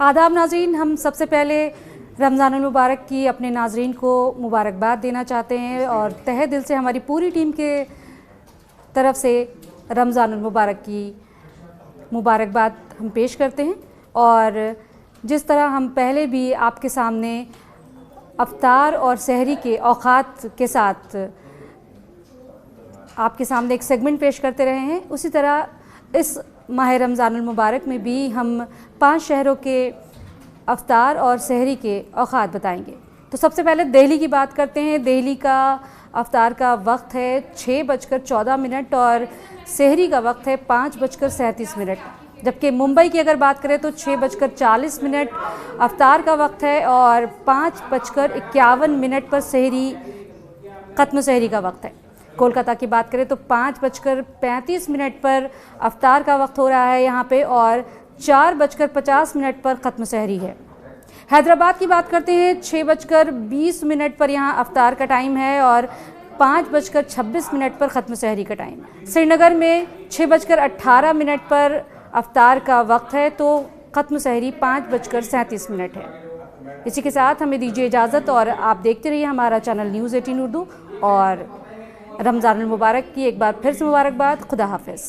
आदाब नाज़रीन, हम सबसे पहले रमज़ानुल मुबारक की अपने नाज़रीन को मुबारकबाद देना चाहते हैं और तहे दिल से हमारी पूरी टीम के तरफ से रमज़ानुल मुबारक की मुबारकबाद हम पेश करते हैं। और जिस तरह हम पहले भी आपके सामने अफ्तार और सहरी के औक़ात के साथ आपके सामने एक सेगमेंट पेश करते रहे हैं, उसी तरह इस माह रमज़ानुल मुबारक में भी हम 5 शहरों के अफ्तार और सहरी के औक़ात बताएंगे। तो सबसे पहले दिल्ली की बात करते हैं। दिल्ली का अफ्तार का वक्त है 6:14 और सहरी का वक्त है 5:37, जबकि मुंबई की अगर बात करें तो 6:40 अफ्तार का वक्त है और 5:51 पर सहरी ख़त्म सहरी का वक्त है। कोलकाता की बात करें तो 5:35 पर अफ्तार का वक्त हो रहा है यहाँ पे और 4:50 पर ख़त्म सहरी है। हैदराबाद की बात करते हैं, 6:20 पर यहाँ अफ्तार का टाइम है और 5:26 पर ख़त्म सहरी का टाइम है। श्रीनगर में 6:18 पर अफ्तार का वक्त है तो ख़त्म सहरी 5:37 है। इसी के साथ हमें दीजिए इजाज़त और आप देखते रहिए हमारा चैनल न्यूज़ 18 उर्दू। और रमज़ानुल मुबारक की एक बार फिर से मुबारकबाद। खुदा हाफ़िज़।